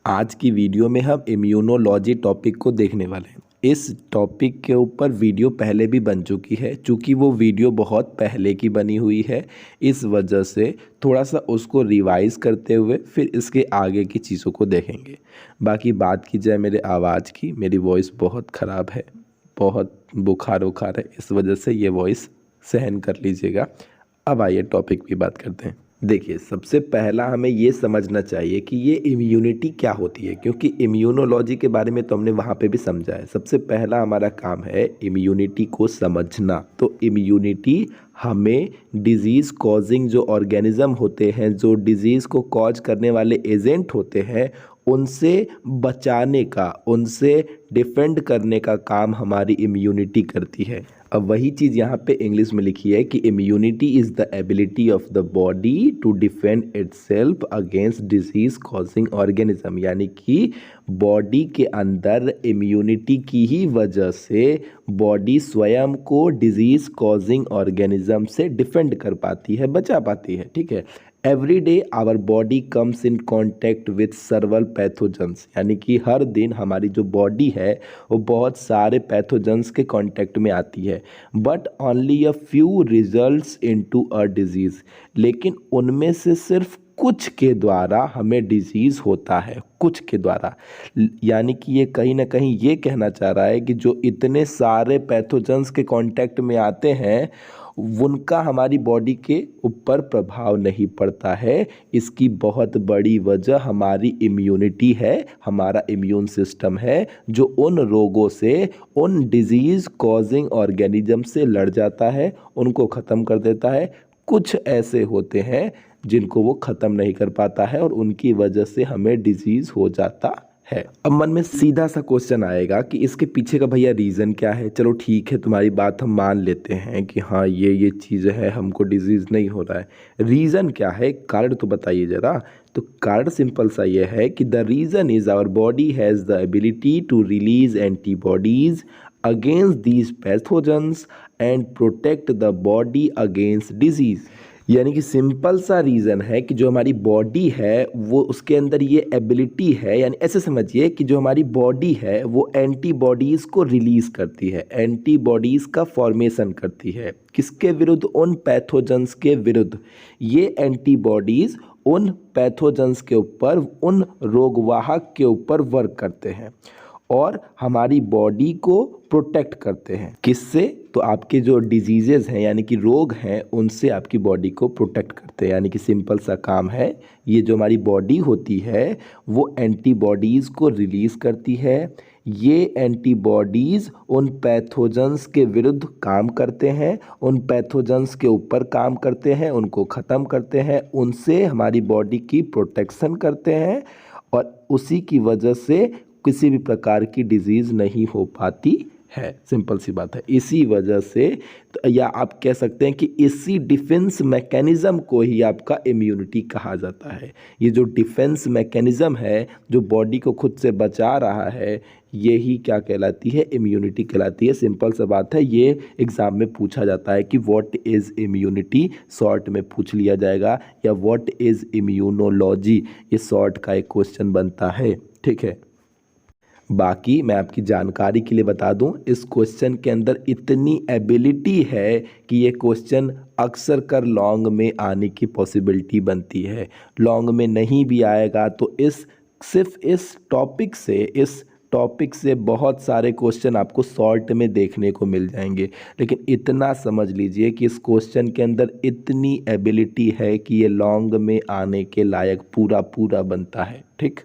आज की वीडियो में हम इम्यूनोलॉजी टॉपिक को देखने वाले हैं। इस टॉपिक के ऊपर वीडियो पहले भी बन चुकी है, चूँकि वो वीडियो बहुत पहले की बनी हुई है, इस वजह से थोड़ा सा उसको रिवाइज़ करते हुए फिर इसके आगे की चीज़ों को देखेंगे। बाकी बात की जाए मेरे आवाज़ की, मेरी वॉइस बहुत ख़राब है, बहुत बुखार वुखार है, इस वजह से ये वॉइस सहन कर लीजिएगा। अब आइए टॉपिक की बात करते हैं। देखिए, सबसे पहला हमें ये समझना चाहिए कि ये इम्यूनिटी क्या होती है, क्योंकि इम्यूनोलॉजी के बारे में तो हमने वहाँ पे भी समझा है। सबसे पहला हमारा काम है इम्यूनिटी को समझना। तो इम्यूनिटी हमें डिज़ीज़ कॉजिंग जो ऑर्गेनिज्म होते हैं, जो डिज़ीज़ को कॉज करने वाले एजेंट होते हैं, उनसे बचाने का, उनसे डिफेंड करने का काम हमारी इम्यूनिटी करती है। अब वही चीज़ यहाँ पे इंग्लिश में लिखी है कि immunity is the ability of the body to defend itself against disease causing organism, यानी कि बॉडी के अंदर इम्यूनिटी की ही वजह से बॉडी स्वयं को डिजीज़ कॉजिंग ऑर्गेनिज्म से डिफेंड कर पाती है, बचा पाती है। ठीक है। Every day our body comes in contact with several pathogens, यानी कि हर दिन हमारी जो बॉडी है वो बहुत सारे पैथोजेंस के कांटेक्ट में आती है, but only a few results into a disease, लेकिन उनमें से सिर्फ कुछ के द्वारा हमें डिजीज़ होता है, कुछ के द्वारा। यानी कि ये कहीं ना कहीं ये कहना चाह रहा है कि जो इतने सारे पैथोजेंस के कांटेक्ट में आते हैं उनका हमारी बॉडी के ऊपर प्रभाव नहीं पड़ता है। इसकी बहुत बड़ी वजह हमारी इम्यूनिटी है, हमारा इम्यून सिस्टम है, जो उन रोगों से, उन डिजीज़ कॉजिंग ऑर्गेनिज्म से लड़ जाता है, उनको ख़त्म कर देता है। कुछ ऐसे होते हैं जिनको वो ख़त्म नहीं कर पाता है और उनकी वजह से हमें डिजीज़ हो जाता है। अब मन में सीधा सा क्वेश्चन आएगा कि इसके पीछे का भैया रीज़न क्या है। चलो ठीक है, तुम्हारी बात हम मान लेते हैं कि हाँ ये चीज़ है, हमको डिजीज़ नहीं हो रहा है। रीज़न क्या है, कारण तो बताइए ज़रा। तो कारण सिंपल सा ये है कि the reason is our body has the ability to release antibodies against these pathogens and protect the body against disease. यानी कि सिंपल सा रीज़न है कि जो हमारी बॉडी है वो, उसके अंदर ये एबिलिटी है, यानी ऐसे समझिए कि जो हमारी बॉडी है वो एंटीबॉडीज़ को रिलीज़ करती है, एंटीबॉडीज़ का फॉर्मेशन करती है। किसके विरुद्ध? उन पैथोजेंस के विरुद्ध। ये एंटीबॉडीज़ उन पैथोजेंस के ऊपर, उन रोगवाहक के ऊपर वर्क करते हैं और हमारी बॉडी को प्रोटेक्ट करते हैं। किससे? तो आपके जो डिजीज़ेज़ हैं, यानी कि रोग हैं, उनसे आपकी बॉडी को प्रोटेक्ट करते हैं। यानी कि सिंपल सा काम है, ये जो हमारी बॉडी होती है वो एंटीबॉडीज़ को रिलीज़ करती है। ये एंटीबॉडीज़ उन पैथोजेंस के विरुद्ध काम करते हैं, उन पैथोजेंस के ऊपर काम करते हैं, उनको ख़त्म करते हैं, उनसे हमारी बॉडी की प्रोटेक्शन करते हैं और उसी की वजह से किसी भी प्रकार की डिजीज़ नहीं हो पाती है। सिंपल सी बात है। इसी वजह से तो, या आप कह सकते हैं कि इसी डिफेंस मैकेनिज़्म को ही आपका इम्यूनिटी कहा जाता है। ये जो डिफेंस मैकेनिज़्म है, जो बॉडी को खुद से बचा रहा है, यही क्या कहलाती है? इम्यूनिटी कहलाती है। सिंपल सा बात है। ये एग्ज़ाम में पूछा जाता है कि व्हाट इज़ इम्यूनिटी, शॉर्ट में पूछ लिया जाएगा, या व्हाट इज़ इम्यूनोलॉजी, ये शॉर्ट का एक क्वेश्चन बनता है। ठीक है। बाकी मैं आपकी जानकारी के लिए बता दूं, इस क्वेश्चन के अंदर इतनी एबिलिटी है कि ये क्वेश्चन अक्सर कर लॉन्ग में आने की पॉसिबिलिटी बनती है। लॉन्ग में नहीं भी आएगा तो सिर्फ इस टॉपिक से बहुत सारे क्वेश्चन आपको शॉर्ट में देखने को मिल जाएंगे। लेकिन इतना समझ लीजिए कि इस क्वेश्चन के अंदर इतनी एबिलिटी है कि ये लॉन्ग में आने के लायक पूरा बनता है। ठीक,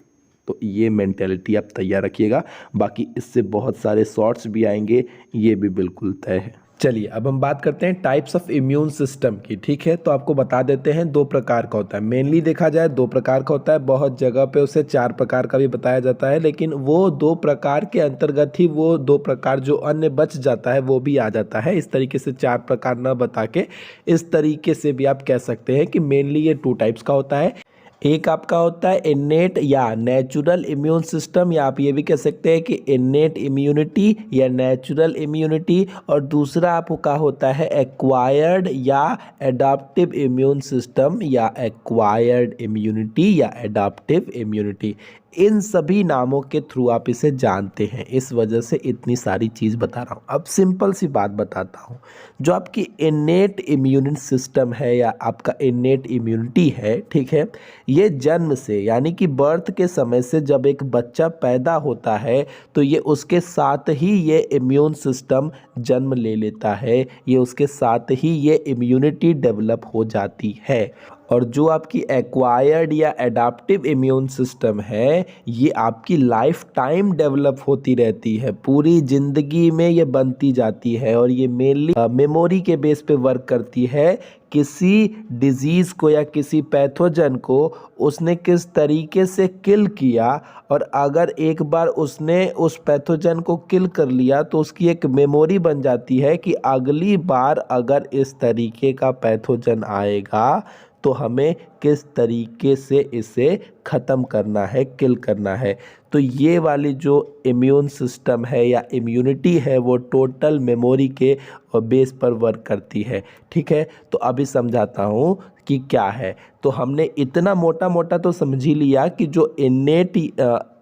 तो ये मेंटेलिटी आप तैयार रखिएगा। बाकी इससे बहुत सारे शॉर्ट्स भी आएंगे, ये भी बिल्कुल तय है। चलिए अब हम बात करते हैं टाइप्स ऑफ इम्यून सिस्टम की। ठीक है, तो आपको बता देते हैं, दो प्रकार का होता है। मेनली देखा जाए दो प्रकार का होता है, बहुत जगह पे उसे चार प्रकार का भी बताया जाता है, लेकिन वो दो प्रकार के अंतर्गत ही वो दो प्रकार जो अन्य बच जाता है वो भी आ जाता है। इस तरीके से चार प्रकार ना बता के इस तरीके से भी आप कह सकते हैं कि मेनली ये टू टाइप्स का होता है। एक आपका होता है इन्नेट या नेचुरल इम्यून सिस्टम, या आप ये भी कह सकते हैं कि इन्नेट इम्यूनिटी या नेचुरल इम्यूनिटी, और दूसरा आपका होता है एक्वायर्ड या एडाप्टिव इम्यून सिस्टम, या एक्वायर्ड इम्यूनिटी या एडाप्टिव इम्यूनिटी। इन सभी नामों के थ्रू आप इसे जानते हैं, इस वजह से इतनी सारी चीज़ बता रहा हूँ। अब सिंपल सी बात बताता हूँ, जो आपकी इनेट इम्यून सिस्टम है या आपका इनेट इम्यूनिटी है, ठीक है, ये जन्म से यानी कि बर्थ के समय से जब एक बच्चा पैदा होता है तो ये उसके साथ ही ये इम्यून सिस्टम जन्म ले लेता है, ये उसके साथ ही ये इम्यूनिटी डेवलप हो जाती है। और जो आपकी एक्वायर्ड या एडाप्टिव इम्यून सिस्टम है ये आपकी लाइफ टाइम डेवलप होती रहती है, पूरी ज़िंदगी में ये बनती जाती है और ये मेनली मेमोरी के बेस पे वर्क करती है। किसी डिजीज़ को या किसी पैथोजन को उसने किस तरीके से किल किया और अगर एक बार उसने उस पैथोजन को किल कर लिया तो उसकी एक मेमोरी बन जाती है कि अगली बार अगर इस तरीके का पैथोजन आएगा तो हमें किस तरीके से इसे ख़त्म करना है, किल करना है। तो ये वाली जो इम्यून सिस्टम है या इम्यूनिटी है वो टोटल मेमोरी के बेस पर वर्क करती है, ठीक है। तो अभी समझाता हूँ कि क्या है। तो हमने इतना मोटा मोटा तो समझ ही लिया कि जो इनेट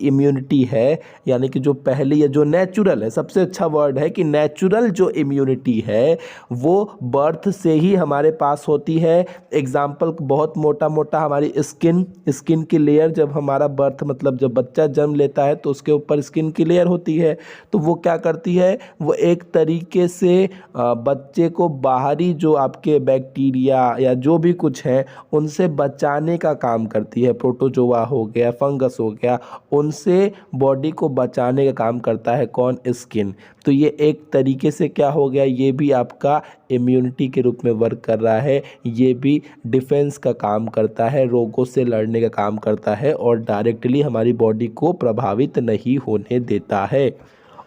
इम्यूनिटी है यानी कि जो पहली या जो नेचुरल है, सबसे अच्छा वर्ड है कि नेचुरल जो इम्यूनिटी है वो बर्थ से ही हमारे पास होती है। एग्जाम्पल बहुत मोटा मोटा हमारी स्किन की लेयर, जब हमारा बर्थ मतलब जब बच्चा जन्म लेता है तो उसके ऊपर स्किन की लेयर होती है, तो वो क्या करती है, वो एक तरीके से बच्चे को बाहरी जो आपके बैक्टीरिया या जो भी कुछ है उनसे बचाने का काम करती है। प्रोटोजोआ हो गया, फंगस हो गया, उनसे बॉडी को बचाने का काम करता है कौन, स्किन। तो ये एक तरीके से क्या हो गया, ये भी आपका इम्यूनिटी के रूप में वर्क कर रहा है, ये भी डिफेंस का काम करता है, रोगों से लड़ने का काम करता है और डायरेक्टली हमारी बॉडी को प्रभावित नहीं होने देता है।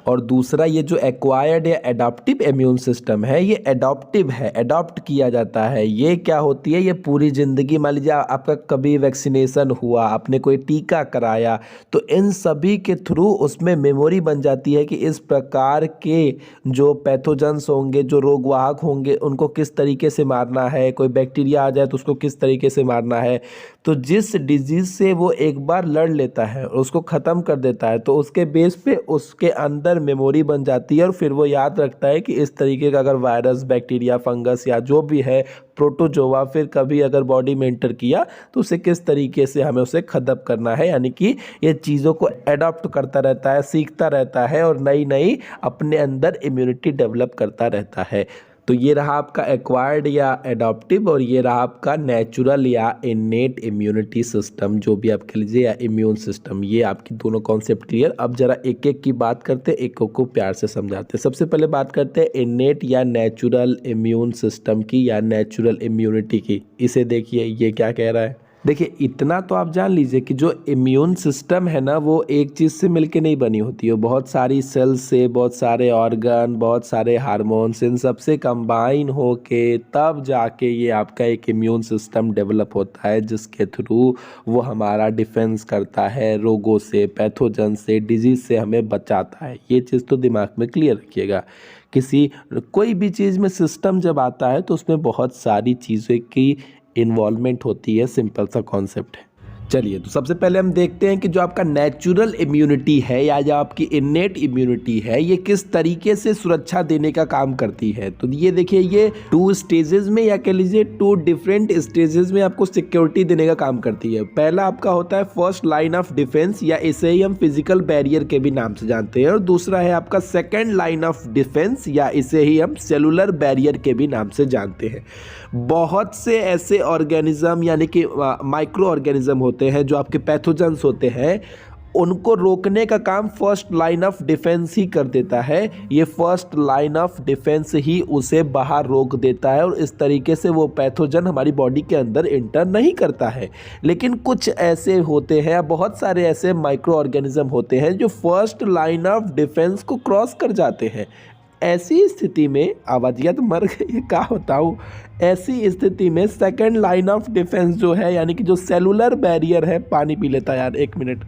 और दूसरा ये जो एक्वायर्ड या एडाप्टिव इम्यून सिस्टम है ये एडॉप्टिव है, एडॉप्ट किया जाता है। ये क्या होती है, ये पूरी ज़िंदगी, मान लीजिए आपका कभी वैक्सीनेशन हुआ, आपने कोई टीका कराया, तो इन सभी के थ्रू उसमें मेमोरी बन जाती है कि इस प्रकार के जो पैथोजेंस होंगे, जो रोगवाहक होंगे, उनको किस तरीके से मारना है। कोई बैक्टीरिया आ जाए तो उसको किस तरीके से मारना है। तो जिस डिजीज़ से वो एक बार लड़ लेता है और उसको ख़त्म कर देता है तो उसके बेस पे उसके अंदर मेमोरी बन जाती है और फिर वो याद रखता है कि इस तरीके का अगर वायरस, बैक्टीरिया, फंगस या जो भी है, प्रोटोजोआ फिर कभी अगर बॉडी में एंटर किया तो उसे किस तरीके से हमें उसे ख़त्म करना है। यानी कि ये चीज़ों को एडॉप्ट करता रहता है, सीखता रहता है और नई नई अपने अंदर इम्यूनिटी डेवलप करता रहता है। तो ये रहा आपका एक्वायर्ड या एडॉप्टिव और ये रहा आपका नेचुरल या इनेट इम्यूनिटी सिस्टम, जो भी आप कह लीजिए, या इम्यून सिस्टम। ये आपकी दोनों कॉन्सेप्ट क्लियर। अब जरा एक एक की बात करते हैं, एक को प्यार से समझाते हैं। सबसे पहले बात करते हैं इनेट या नेचुरल इम्यून सिस्टम की या नेचुरल इम्यूनिटी की। इसे देखिए ये क्या कह रहा है। देखिए इतना तो आप जान लीजिए कि जो इम्यून सिस्टम है ना वो एक चीज़ से मिलके नहीं बनी होती है, बहुत सारी सेल्स से, बहुत सारे ऑर्गन, बहुत सारे हार्मोन्स, इन सब से कंबाइन होके तब जाके ये आपका एक इम्यून सिस्टम डेवलप होता है जिसके थ्रू वो हमारा डिफेंस करता है, रोगों से, पैथोजन से, डिजीज़ से हमें बचाता है। ये चीज़ तो दिमाग में क्लियर रखिएगा। कोई भी चीज़ में सिस्टम जब आता है तो उसमें बहुत सारी चीज़ें की इन्वॉल्वमेंट होती है, सिंपल सा कॉन्सेप्ट है। चलिए तो सबसे पहले हम देखते हैं कि जो आपका नेचुरल इम्यूनिटी है या जो आपकी इनेट इम्यूनिटी है ये किस तरीके से सुरक्षा देने का काम करती है। तो ये देखिए ये 2 स्टेजेस में या कह लीजिए 2 डिफरेंट स्टेजेस में आपको सिक्योरिटी देने का काम करती है। पहला आपका होता है फर्स्ट लाइन ऑफ डिफेंस या इसे ही हम फिजिकल बैरियर के भी नाम से जानते हैं, और दूसरा है आपका सेकेंड लाइन ऑफ डिफेंस या इसे ही हम सेलुलर बैरियर के भी नाम से जानते हैं। बहुत से ऐसे ऑर्गेनिज्म यानी कि माइक्रो ऑर्गेनिज्म होते हैं जो आपके पैथोजेंस होते हैं, उनको रोकने का काम फर्स्ट लाइन ऑफ डिफेंस ही कर देता है। ये फर्स्ट लाइन ऑफ डिफेंस ही उसे बाहर रोक देता है और इस तरीके से वो पैथोजन हमारी बॉडी के अंदर इंटर नहीं करता है। लेकिन कुछ ऐसे होते हैं, बहुत सारे ऐसे माइक्रो ऑर्गेनिज्म होते हैं जो फर्स्ट लाइन ऑफ डिफेंस को क्रॉस कर जाते हैं। ऐसी स्थिति में आवाजिया तो मर गई, क्या बताऊँ, ऐसी स्थिति में सेकंड लाइन ऑफ डिफेंस जो है यानी कि जो सेलुलर बैरियर है, पानी पी लेता यार 1 मिनट।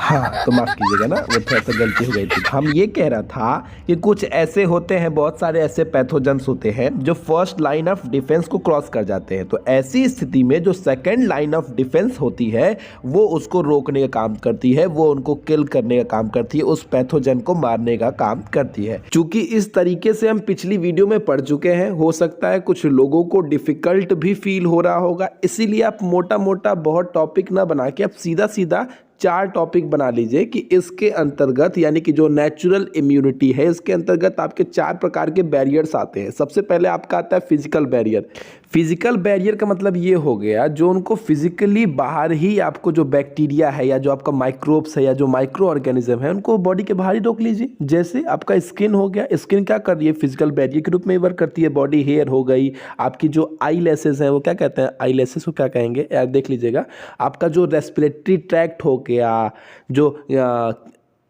हाँ, तो माफ़ कीजिएगा ना, वो थोड़ा-सा गलती हो गई थी। हम ये कह रहा था कि कुछ ऐसे होते हैं, बहुत सारे ऐसे पैथोजेंस होते हैं जो फर्स्ट लाइन ऑफ डिफेंस को क्रॉस कर जाते हैं। तो ऐसी स्थिति में जो सेकंड लाइन ऑफ डिफेंस होती है, वो उसको रोकने का काम करती है, वो उनको किल करने का काम करती है, उस पैथोजन को मारने का काम करती है। चूँकि इस तरीके से हम पिछली वीडियो में पढ़ चुके हैं, हो सकता है कुछ लोगों को डिफ़िकल्ट भी फ़ील हो रहा होगा, इसीलिए आप मोटा-मोटा बहुत टॉपिक ना बना के आप सीधा-सीधा 4 टॉपिक बना लीजिए कि इसके अंतर्गत, यानी कि जो नेचुरल इम्यूनिटी है, इसके अंतर्गत आपके 4 प्रकार के बैरियर्स आते हैं। सबसे पहले आपका आता है फिजिकल बैरियर। फिजिकल बैरियर का मतलब ये हो गया जो उनको फिजिकली बाहर ही आपको जो बैक्टीरिया है या जो आपका माइक्रोब्स है या जो माइक्रो ऑर्गेनिज्म है उनको बॉडी के बाहर ही रोक लीजिए। जैसे आपका स्किन हो गया, स्किन क्या कर रही है, फिजिकल बैरियर के रूप में वर्क करती है। बॉडी हेयर हो गई, आपकी जो आई लैसेस हैं वो क्या कहते हैं, आई लैसेस को क्या कहेंगे यार देख लीजिएगा। आपका जो रेस्पिरेटरी ट्रैक्ट हो गया, जो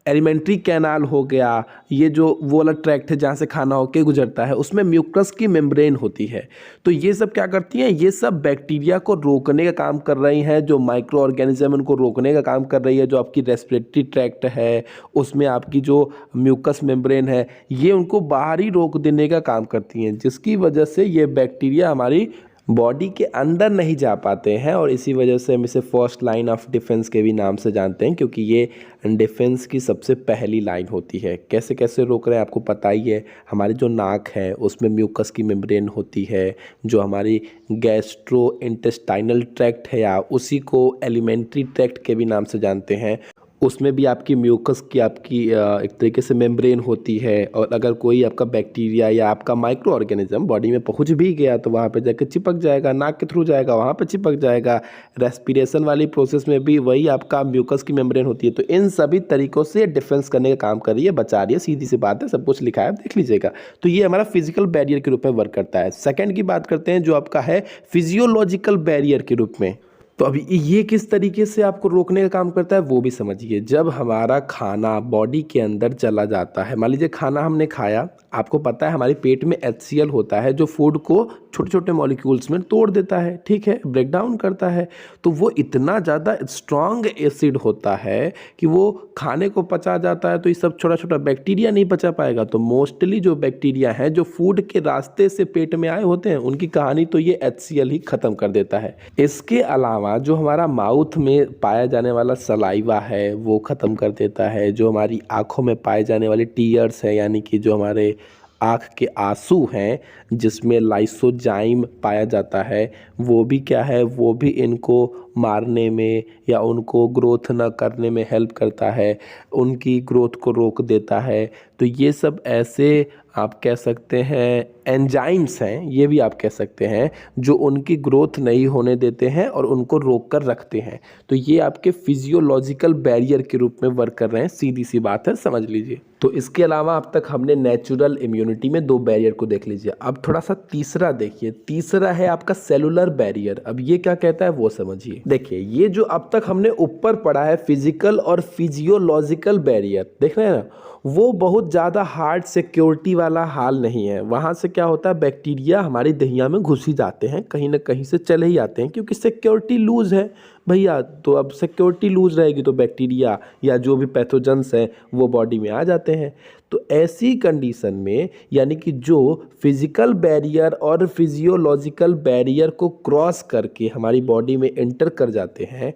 एलिमेंट्री कैनाल हो गया, ये जो वो वाला ट्रैक्ट है जहाँ से खाना होके गुजरता है, उसमें म्यूकस की मेम्ब्रेन होती है। तो ये सब क्या करती हैं, ये सब बैक्टीरिया को रोकने का काम कर रही हैं, जो माइक्रो ऑर्गेनिज्म उनको रोकने का काम कर रही है। जो आपकी रेस्पिरेटरी ट्रैक्ट है उसमें आपकी जो म्यूकस मेम्ब्रेन है ये उनको बाहर ही रोक देने का काम करती हैं, जिसकी वजह से ये बैक्टीरिया हमारी बॉडी के अंदर नहीं जा पाते हैं। और इसी वजह से हम इसे फर्स्ट लाइन ऑफ डिफेंस के भी नाम से जानते हैं, क्योंकि ये डिफेंस की सबसे पहली लाइन होती है। कैसे कैसे रोक रहे हैं आपको पता ही है। हमारी जो नाक है उसमें म्यूकस की मेम्ब्रेन होती है, जो हमारी गैस्ट्रो इंटेस्टाइनल ट्रैक्ट है या उसी को एलिमेंट्री ट्रैक्ट के भी नाम से जानते हैं, उसमें भी आपकी म्यूकस की आपकी एक तरीके से मेम्ब्रेन होती है। और अगर कोई आपका बैक्टीरिया या आपका माइक्रो ऑर्गेनिज्म बॉडी में पहुंच भी गया तो वहाँ पे जाकर चिपक जाएगा, नाक के थ्रू जाएगा, वहाँ पे चिपक जाएगा। रेस्पिरेशन वाली प्रोसेस में भी वही आपका म्यूकस की मेम्ब्रेन होती है। तो इन सभी तरीक़ों से डिफेंस करने का काम कर रही है, बचा रही है, सीधी सी बात है, सब कुछ लिखा है, देख लीजिएगा। तो ये हमारा फिजिकल बैरियर के रूप में वर्क करता है। सेकेंड की बात करते हैं जो आपका है फिजियोलॉजिकल बैरियर के रूप में। तो अभी ये किस तरीके से आपको रोकने का काम करता है वो भी समझिए। जब हमारा खाना बॉडी के अंदर चला जाता है, मान लीजिए खाना हमने खाया, आपको पता है हमारे पेट में HCl होता है जो फूड को छोटे छोटे मॉलिक्यूल्स में तोड़ देता है, ठीक है, ब्रेक डाउन करता है। तो वो इतना ज़्यादा स्ट्रॉन्ग एसिड होता है कि वो खाने को पचा जाता है, तो ये सब छोटा छोटा बैक्टीरिया नहीं पचा पाएगा। तो मोस्टली जो बैक्टीरिया हैं जो फूड के रास्ते से पेट में आए होते हैं उनकी कहानी तो ये HCl ही ख़त्म कर देता है। इसके अलावा जो हमारा माउथ में पाया जाने वाला सलाइवा है वो ख़त्म कर देता है। जो हमारी आँखों में पाए जाने वाले टीयर्स हैं, यानी कि जो हमारे आँख के आंसू हैं जिसमें लाइसोजाइम पाया जाता है, वो भी क्या है, वो भी इनको मारने में या उनको ग्रोथ न करने में हेल्प करता है, उनकी ग्रोथ को रोक देता है। तो ये सब ऐसे आप कह सकते हैं एंजाइम्स हैं, ये भी आप कह सकते हैं, जो उनकी ग्रोथ नहीं होने देते हैं और उनको रोक कर रखते हैं। तो ये आपके फिजियोलॉजिकल बैरियर के रूप में वर्क कर रहे हैं, सीधी सी बात है, समझ लीजिए। तो इसके अलावा अब तक हमने नेचुरल इम्यूनिटी में 2 बैरियर को देख लीजिए। अब थोड़ा सा तीसरा देखिए, तीसरा है आपका सेलुलर बैरियर। अब ये क्या कहता है वो समझिए। देखिए ये जो अब तक हमने ऊपर पढ़ा है फिजिकल और फिजियोलॉजिकल बैरियर, देख रहे हैं ना, वो बहुत ज़्यादा हार्ड सिक्योरिटी वाला हाल नहीं है। वहाँ से क्या होता है, बैक्टीरिया हमारी दहिया में घुस ही जाते हैं, कहीं ना कहीं से चले ही आते हैं, क्योंकि सिक्योरिटी लूज है भैया। तो अब सिक्योरिटी लूज रहेगी तो बैक्टीरिया या जो भी पैथोजेंस हैं वो बॉडी में आ जाते हैं। तो ऐसी कंडीशन में, यानी कि जो फिजिकल बैरियर और फिजियोलॉजिकल बैरियर को क्रॉस करके हमारी बॉडी में एंटर कर जाते हैं,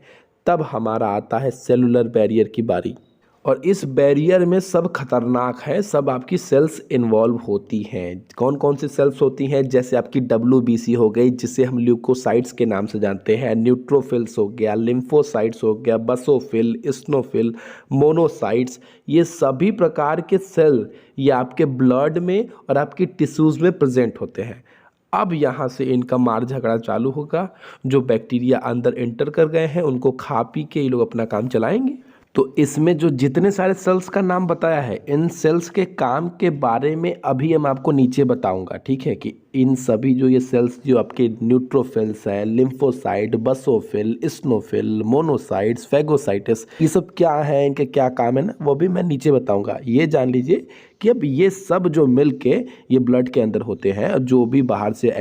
तब हमारा आता है सेलुलर बैरियर की बारी। और इस बैरियर में सब खतरनाक है, सब आपकी सेल्स इन्वॉल्व होती हैं। कौन कौन सी सेल्स होती हैं, जैसे आपकी WBC हो गई जिसे हम ल्यूकोसाइट्स के नाम से जानते हैं, न्यूट्रोफिल्स हो गया, लिम्फोसाइट्स हो गया, बसोफिल, स्नोफिल, मोनोसाइट्स, ये सभी प्रकार के सेल ये आपके ब्लड में और आपकी टिश्यूज़ में प्रेजेंट होते हैं। अब यहाँ से इनका मार झगड़ा चालू होगा। जो बैक्टीरिया अंदर एंटर कर गए हैं उनको खा पी के ये लोग अपना काम चलाएंगे। तो इसमें जो जितने सारे सेल्स का नाम बताया है, इन सेल्स के काम के बारे में अभी हम आपको नीचे बताऊंगा, ठीक है, कि इन सभी जो ये सेल्स जो आपके न्यूट्रोफिल्स हैं, लिम्फोसाइट, बसोफिल, स्नोफिल, मोनोसाइट्स, फैगोसाइट्स, ये सब क्या है, इनके क्या काम है ना, वो भी मैं नीचे बताऊंगा। ये जान लीजिए कि अब ये सब जो मिल के ये ब्लड के अंदर होते हैं, जो भी बाहर से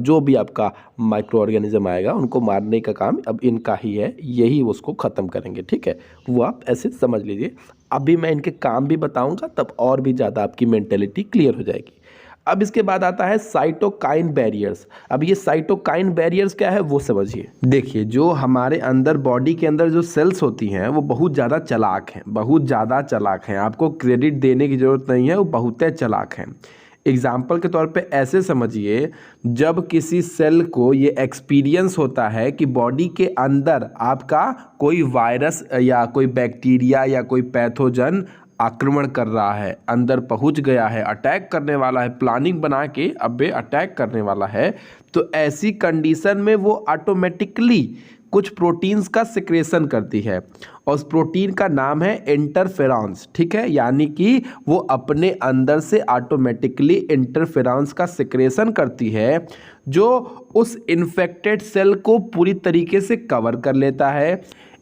जो भी आपका माइक्रो ऑर्गेनिज्म आएगा उनको मारने का काम अब इनका ही है, यही उसको ख़त्म करेंगे। ठीक है, वो आप ऐसे समझ लीजिए। अभी मैं इनके काम भी बताऊंगा, तब और भी ज़्यादा आपकी मेंटेलिटी क्लियर हो जाएगी। अब इसके बाद आता है साइटोकाइन बैरियर्स। अब ये साइटोकाइन बैरियर्स क्या है वो समझिए। देखिए, जो हमारे अंदर बॉडी के अंदर जो सेल्स होती हैं वो बहुत ज़्यादा चालाक हैं, बहुत ज़्यादा चालाक हैं। आपको क्रेडिट देने की ज़रूरत नहीं है, वो बहुत चालाक हैं। एग्जाम्पल के तौर पे ऐसे समझिए, जब किसी सेल को ये एक्सपीरियंस होता है कि बॉडी के अंदर आपका कोई वायरस या कोई बैक्टीरिया या कोई पैथोजन आक्रमण कर रहा है, अंदर पहुंच गया है, अटैक करने वाला है, प्लानिंग बना के अब अटैक करने वाला है, तो ऐसी कंडीशन में वो ऑटोमेटिकली कुछ प्रोटीन्स का सिक्रेशन करती है और उस प्रोटीन का नाम है इंटरफेरॉन्स। ठीक है, यानी कि वो अपने अंदर से ऑटोमेटिकली इंटरफेरॉन्स का सिक्रेशन करती है, जो उस इन्फेक्टेड सेल को पूरी तरीके से कवर कर लेता है।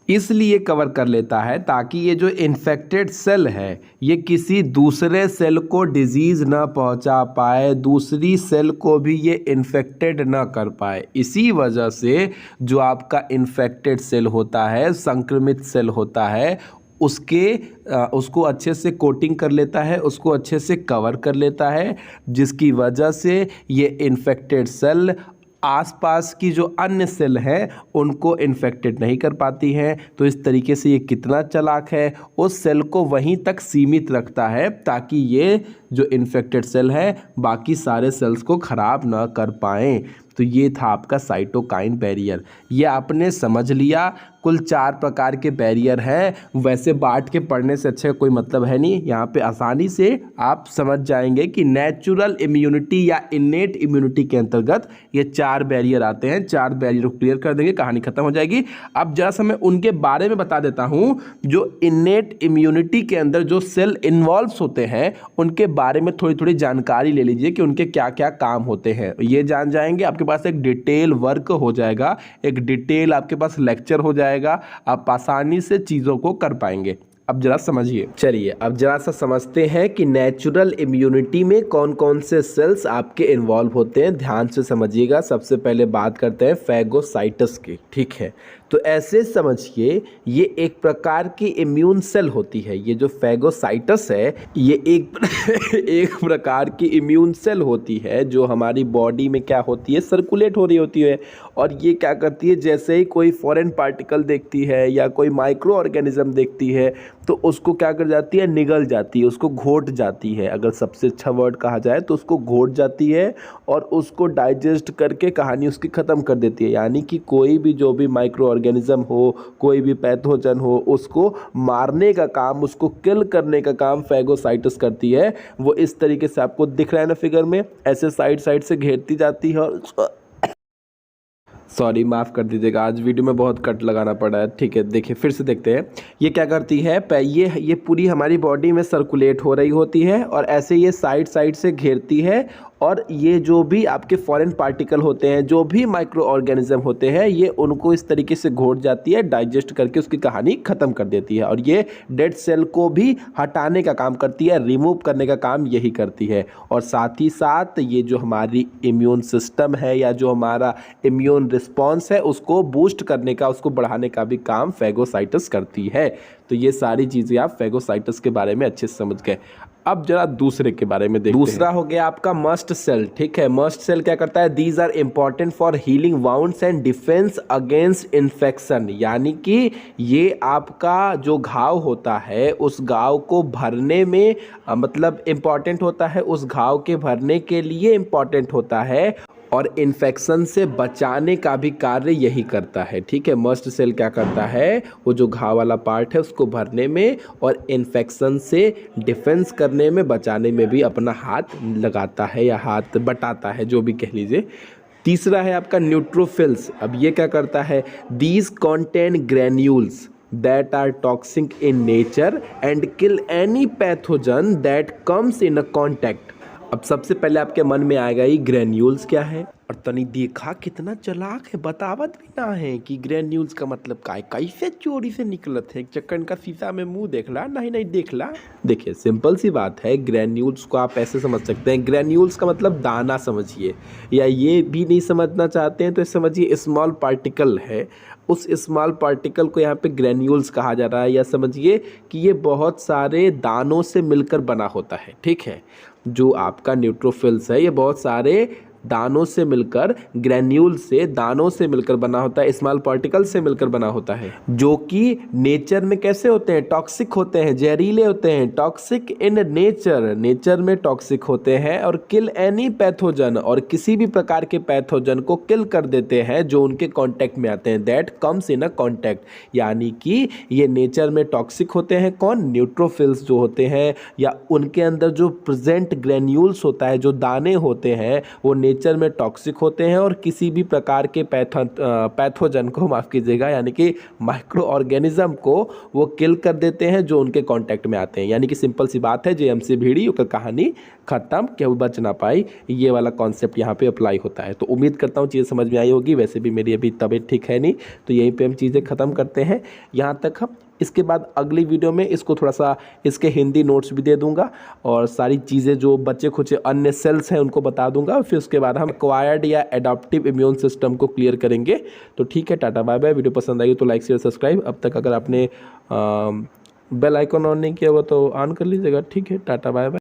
इसलिए कवर कर लेता है ताकि ये जो इन्फेक्टेड सेल है ये किसी दूसरे सेल को डिजीज़ ना पहुंचा पाए, दूसरी सेल को भी ये इन्फेक्टेड ना कर पाए। इसी वजह से जो आपका इन्फेक्टेड सेल होता है, संक्रमित सेल होता है, उसको अच्छे से कोटिंग कर लेता है, उसको अच्छे से कवर कर लेता है, जिसकी वजह से ये इन्फेक्टेड सेल आसपास की जो अन्य सेल हैं उनको इन्फेक्टेड नहीं कर पाती हैं। तो इस तरीके से ये कितना चालाक है, उस सेल को वहीं तक सीमित रखता है ताकि ये जो इन्फेक्टेड सेल है बाकी सारे सेल्स को ख़राब ना कर पाएँ। तो ये था आपका साइटोकाइन बैरियर। ये आपने समझ लिया, कुल 4 प्रकार के बैरियर हैं। वैसे बांट के पढ़ने से अच्छा कोई मतलब है नहीं, यहाँ पे आसानी से आप समझ जाएंगे कि नेचुरल इम्यूनिटी या इन्नेट इम्यूनिटी के अंतर्गत ये 4 बैरियर आते हैं। 4 बैरियर को क्लियर कर देंगे, कहानी खत्म हो जाएगी। अब जरा सा मैं उनके बारे में बता देता हूँ। जो इन्नेट इम्यूनिटी के अंदर जो सेल इन्वॉल्व होते हैं उनके बारे में थोड़ी थोड़ी जानकारी ले लीजिए कि उनके क्या क्या काम होते हैं। ये जान जाएंगे, आपके पास एक डिटेल वर्क हो जाएगा, एक डिटेल आपके पास लेक्चर हो जाएगा, आप आसानी से चीज़ों को कर पाएंगे। अब जरा समझिए। चलिए अब जरा सा समझते हैं कि नेचुरल इम्यूनिटी में कौन कौन से सेल्स आपके इन्वॉल्व होते हैं। ध्यान से समझिएगा। सबसे पहले बात करते हैं फेगोसाइटस की। ठीक है, तो ऐसे समझिए ये एक प्रकार की इम्यून सेल होती है। ये जो फेगोसाइटस है ये एक प्रकार की इम्यून सेल होती है जो हमारी बॉडी में क्या होती है, सर्कुलेट हो रही होती है। और ये क्या करती है, जैसे ही कोई फॉरेन पार्टिकल देखती है या कोई माइक्रो ऑर्गेनिज्म देखती है तो उसको क्या कर जाती है, निगल जाती है, उसको घोट जाती है। अगर सबसे अच्छा वर्ड कहा जाए तो उसको घोट जाती है और उसको डाइजेस्ट करके कहानी उसकी ख़त्म कर देती है। यानी कि कोई भी जो भी माइक्रो ऑर्गेनिज्म हो, कोई भी पैथोजन हो, उसको मारने का काम, उसको किल करने का काम फेगोसाइटस करती है। वो इस तरीके से आपको दिख रहा है ना फिगर में, ऐसे साइड साइड से घेरती जाती है और सॉरी माफ़ कर दीजिएगा, आज वीडियो में बहुत कट लगाना पड़ा है। ठीक है, देखिए फिर से देखते हैं। ये क्या करती है, ये पूरी हमारी बॉडी में सर्कुलेट हो रही होती है और ऐसे ये साइड साइड से घेरती है। और ये जो भी आपके फॉरेन पार्टिकल होते हैं, जो भी माइक्रो ऑर्गेनिज्म होते हैं, ये उनको इस तरीके से घोट जाती है, डाइजेस्ट करके उसकी कहानी ख़त्म कर देती है। और ये डेड सेल को भी हटाने का काम करती है, रिमूव करने का काम यही करती है। और साथ ही साथ ये जो हमारी इम्यून सिस्टम है या जो हमारा इम्यून रिस्पॉन्स है उसको बूस्ट करने का, उसको बढ़ाने का भी काम फेगोसाइटस करती है। तो ये सारी चीज़ें आप फेगोसाइटस के बारे में अच्छे से समझ गए। अब जरा दूसरे के बारे में देखते हैं। दूसरा हो गया आपका मस्ट सेल। ठीक है, मस्ट सेल क्या करता है, these are important for healing wounds and defence against infection. यानी कि ये आपका जो घाव होता है उस घाव को भरने में मतलब इम्पॉर्टेंट होता है, उस घाव के भरने के लिए इम्पॉर्टेंट होता है और इन्फेक्शन से बचाने का भी कार्य यही करता है। ठीक है, मस्ट सेल क्या करता है, वो जो घाव वाला पार्ट है उसको भरने में और इन्फेक्शन से डिफेंस करने में, बचाने में भी अपना हाथ लगाता है या हाथ बटाता है, जो भी कह लीजिए। तीसरा है आपका न्यूट्रोफिल्स। अब ये क्या करता है, these contain granules that are toxic in nature and kill any pathogen that comes in a contact। अब सबसे पहले आपके मन में आएगा ये ग्रेन्यूल्स क्या है। और तनी देखा कितना चालाक है, बतावत भी ना है कि ग्रेन्यूल्स का मतलब का है, कैसे चोरी से निकलत है, चक्कन का शीशा में मुंह देखला, नहीं नहीं देखला। देखिए सिंपल सी बात है, ग्रेन्यूल्स को आप ऐसे समझ सकते हैं, ग्रेन्यूल्स का मतलब दाना समझिए, या ये भी नहीं समझना चाहते हैं तो समझिए स्मॉल पार्टिकल है, उस स्मॉल पार्टिकल को यहाँ पे ग्रेन्यूल्स कहा जा रहा है, या समझिए कि ये बहुत सारे दानों से मिलकर बना होता है, ठीक है। जो आपका न्यूट्रोफिल्स है ये बहुत सारे दानों से मिलकर, ग्रेन्यूल से, दानों से मिलकर बना होता है, स्मॉल पार्टिकल से मिलकर बना होता है, जो कि नेचर में कैसे होते हैं, टॉक्सिक होते हैं, जहरीले होते हैं, टॉक्सिक इन नेचर, नेचर में टॉक्सिक होते हैं, और किल एनी पैथोजन, और किसी भी प्रकार के पैथोजन को किल कर देते हैं जो उनके कांटेक्ट में आते हैं, that comes in a contact, यानी कि ये नेचर में टॉक्सिक होते हैं, कौन, न्यूट्रोफिल्स जो होते हैं, या उनके अंदर जो प्रेजेंट ग्रेन्यूल्स होता है, जो दाने होते हैं, वो नेचर में टॉक्सिक होते हैं और किसी भी प्रकार के पैथोजन को, माफ़ कीजिएगा, यानी कि माइक्रो ऑर्गेनिज्म को वो किल कर देते हैं जो उनके कांटेक्ट में आते हैं। यानी कि सिंपल सी बात है, जेएमसी भीड़ी का कहानी खत्म, केहू बच ना पाई, ये वाला कॉन्सेप्ट यहाँ पे अप्लाई होता है। तो उम्मीद करता हूँ चीज़ समझ में आई होगी। वैसे भी मेरी अभी तबीयत ठीक है नहीं, तो यहीं पे हम चीज़ें ख़त्म करते हैं यहाँ तक हम। इसके बाद अगली वीडियो में इसको थोड़ा सा, इसके हिंदी नोट्स भी दे दूंगा और सारी चीज़ें जो बच्चे कुछ अन्य सेल्स हैं उनको बता दूंगा। फिर उसके बाद हम एक्वायर्ड या एडॉप्टिव इम्यून सिस्टम को क्लियर करेंगे। तो ठीक है, टाटा बाय बाय। वीडियो पसंद आई तो लाइक शेयर सब्सक्राइब। अब तक अगर आपने बेल आइकन ऑन नहीं किया हुआ तो ऑन कर लीजिएगा। ठीक है, टाटा बाय बाय।